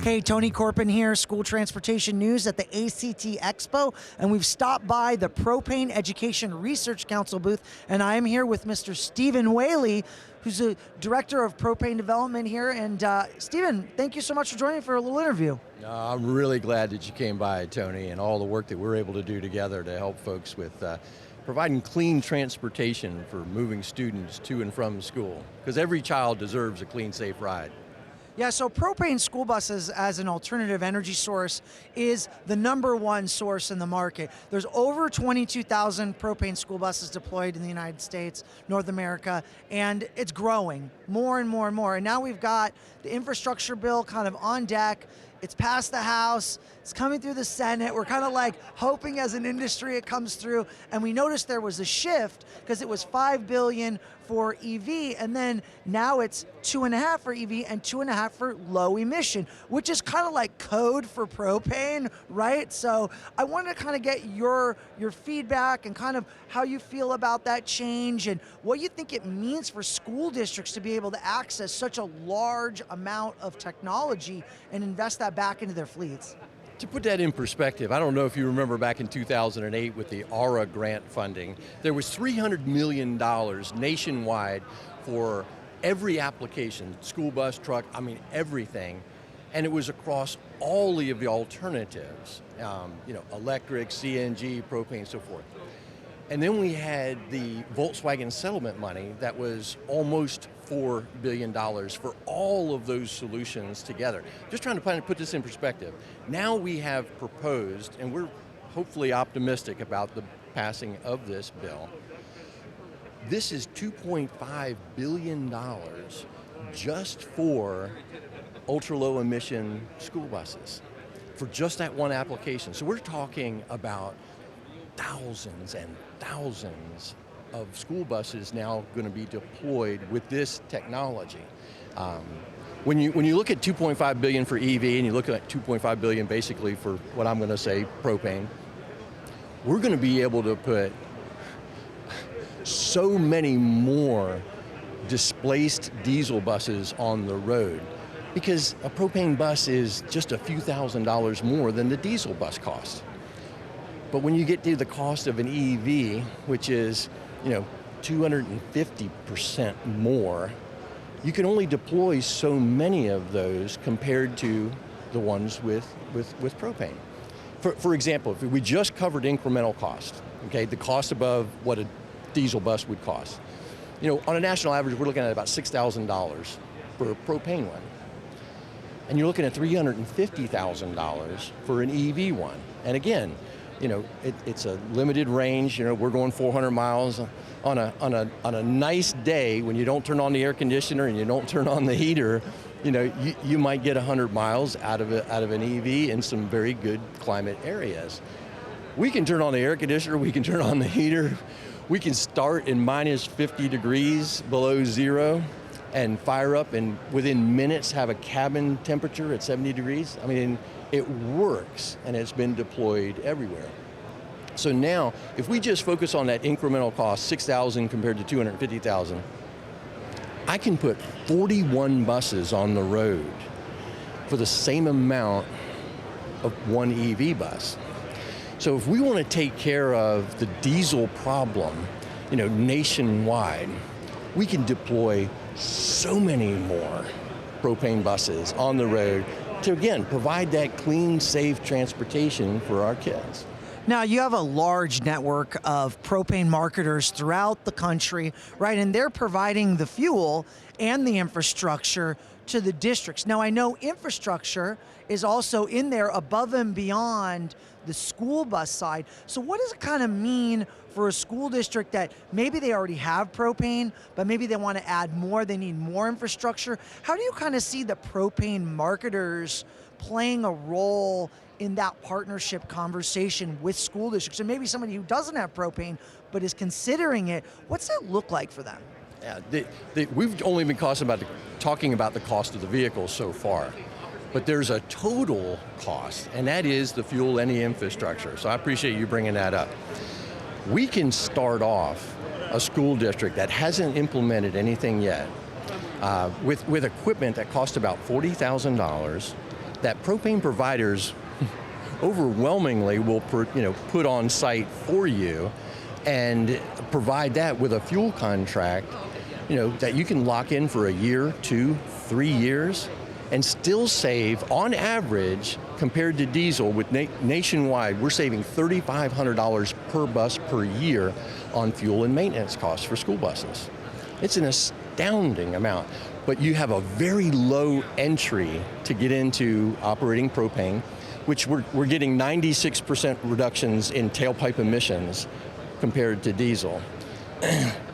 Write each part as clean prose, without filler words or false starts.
Hey, Tony Corpin here, School Transportation News at the ACT Expo, and we've stopped by the Propane Education Research Council booth, and I am here with Mr. Stephen Whaley, who's the Director of Propane Development here. And Stephen, thank you so much for joining me for a little interview. I'm really glad that you came by, Tony, and all the work that we're able to do together to help folks with providing clean transportation for moving students to and from school, because every child deserves a clean, safe ride. Yeah, so propane school buses as an alternative energy source is the #1 source in the market. There's over 22,000 propane school buses deployed in the United States, North America, and it's growing more and more and more. And now we've got the infrastructure bill kind of on deck. It's passed the House, it's coming through the Senate. We're kind of like hoping as an industry it comes through. And we noticed there was a shift because it was $5 billion for EV, and then now it's 2.5 for EV and 2.5 for low emission, which is kind of like code for propane, right? So I wanted to kind of get your feedback and kind of how you feel about that change and what you think it means for school districts to be able to access such a large amount of technology and invest that back into their fleets. To put that in perspective, I don't know if you remember back in 2008 with the ARA grant funding, there was $300 million nationwide for every application, school bus, truck, I mean everything, and it was across all of the alternatives, electric, CNG, propane, so forth. And then we had the Volkswagen settlement money that was almost $4 billion for all of those solutions together. Just trying to put this in perspective. Now we have proposed, and we're hopefully optimistic about the passing of this bill. This is $2.5 billion just for ultra-low emission school buses, for just that one application. So we're talking about thousands and thousands of school buses now going to be deployed with this technology. When you look at $2.5 billion for EV and you look at $2.5 billion basically for what I'm going to say propane, we're going to be able to put so many more displaced diesel buses on the road, because a propane bus is just a few $1,000s more than the diesel bus cost. But when you get to the cost of an EV, which is 250% more, you can only deploy so many of those compared to the ones with propane. For example, if we just covered incremental cost, okay, the cost above what a diesel bus would cost, on a national average, we're looking at about $6,000 for a propane one. And you're looking at $350,000 for an EV one. And again, it's a limited range. We're going 400 miles on a nice day when you don't turn on the air conditioner and you don't turn on the heater. You might get 100 miles out of an EV in some very good climate areas. We can turn on the air conditioner. We can turn on the heater. We can start in minus 50 degrees below zero and fire up, and within minutes have a cabin temperature at 70 degrees. I mean, it works, and it's been deployed everywhere. So now, if we just focus on that incremental cost, $6,000 compared to $250,000, I can put 41 buses on the road for the same amount of one EV bus. So if we want to take care of the diesel problem, nationwide, we can deploy so many more propane buses on the road to, again, provide that clean, safe transportation for our kids. Now, you have a large network of propane marketers throughout the country, right? And they're providing the fuel and the infrastructure to the districts. Now, I know infrastructure is also in there above and beyond the school bus side. So what does it kind of mean for a school district that maybe they already have propane, but maybe they want to add more, they need more infrastructure? How do you kind of see the propane marketers playing a role in that partnership conversation with school districts? And maybe somebody who doesn't have propane but is considering it, what's that look like for them? Yeah, we've only been talking about the cost of the vehicle so far, but there's a total cost, and that is the fuel and the infrastructure. So I appreciate you bringing that up. We can start off a school district that hasn't implemented anything yet with equipment that costs about $40,000 that propane providers overwhelmingly will put on site for you and provide that with a fuel contract, that you can lock in for a year, 2, 3 years, and still save, on average, compared to diesel, with nationwide, we're saving $3,500 per bus per year on fuel and maintenance costs for school buses. It's an astounding amount, but you have a very low entry to get into operating propane, which we're getting 96% reductions in tailpipe emissions compared to diesel.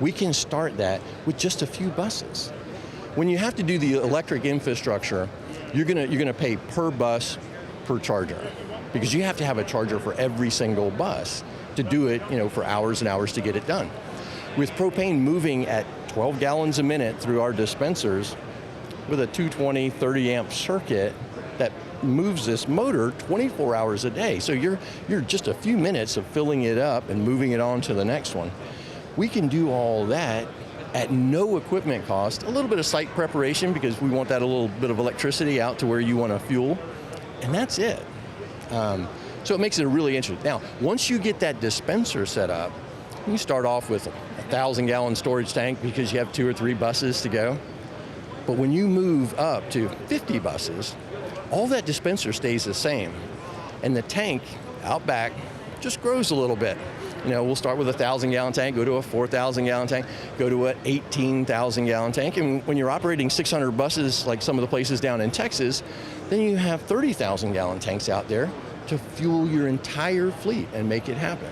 We can start that with just a few buses. When you have to do the electric infrastructure, you're gonna pay per bus, per charger, because you have to have a charger for every single bus to do it, for hours and hours to get it done. With propane moving at 12 gallons a minute through our dispensers with a 220, 30 amp circuit that moves this motor 24 hours a day. So you're just a few minutes of filling it up and moving it on to the next one. We can do all that at no equipment cost, a little bit of site preparation because we want that a little bit of electricity out to where you want to fuel, and that's it. So it makes it really interesting. Now, once you get that dispenser set up, you start off with a 1,000-gallon storage tank because you have 2 or 3 buses to go. But when you move up to 50 buses, all that dispenser stays the same. And the tank out back just grows a little bit. We'll start with a 1,000-gallon tank, go to a 4,000-gallon tank, go to an 18,000-gallon tank. And when you're operating 600 buses, like some of the places down in Texas, then you have 30,000-gallon tanks out there to fuel your entire fleet and make it happen.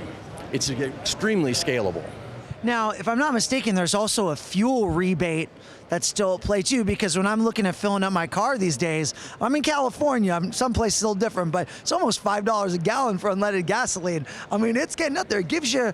It's extremely scalable. Now, if I'm not mistaken, there's also a fuel rebate that's still at play too, because when I'm looking at filling up my car these days, I'm in California, some places still different, but it's almost $5 a gallon for unleaded gasoline. I mean, it's getting up there. It gives you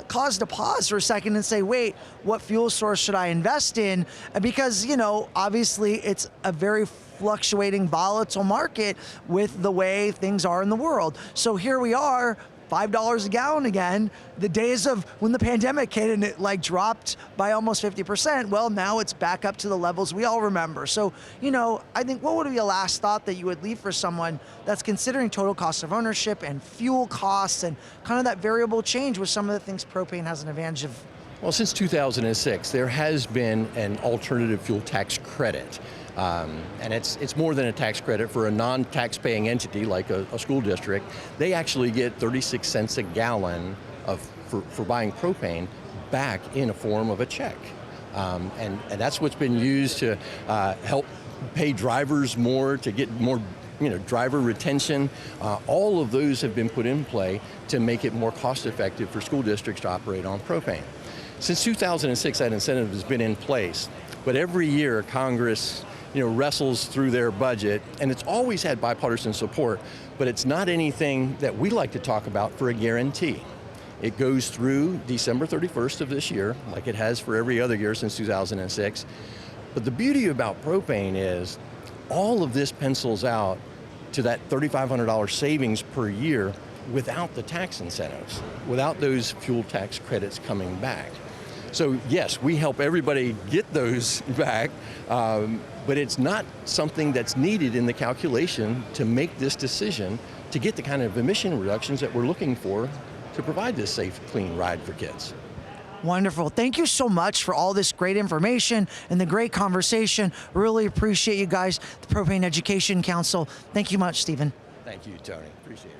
cause to pause for a second and say, wait, what fuel source should I invest in? Because, obviously it's a very fluctuating, volatile market with the way things are in the world. So here we are, $5 a gallon again. The days of when the pandemic hit and it dropped by almost 50%, well, now it's back up to the levels we all remember. So, I think what would be a last thought that you would leave for someone that's considering total cost of ownership and fuel costs and kind of that variable change with some of the things propane has an advantage of? Well, since 2006, there has been an alternative fuel tax credit. And it's more than a tax credit for a non-tax-paying entity like a school district. They actually get 36 cents a gallon for buying propane back in a form of a check. And that's what's been used to help pay drivers more, to get more driver retention. All of those have been put in play to make it more cost-effective for school districts to operate on propane. Since 2006, that incentive has been in place, but every year Congress wrestles through their budget, and it's always had bipartisan support, but it's not anything that we like to talk about for a guarantee. It goes through December 31st of this year, like it has for every other year since 2006. But the beauty about propane is all of this pencils out to that $3,500 savings per year without the tax incentives, without those fuel tax credits coming back. So yes, we help everybody get those back, but it's not something that's needed in the calculation to make this decision to get the kind of emission reductions that we're looking for to provide this safe, clean ride for kids. Wonderful. Thank you so much for all this great information and the great conversation. Really appreciate you guys, the Propane Education Council. Thank you much, Stephen. Thank you, Tony. Appreciate it.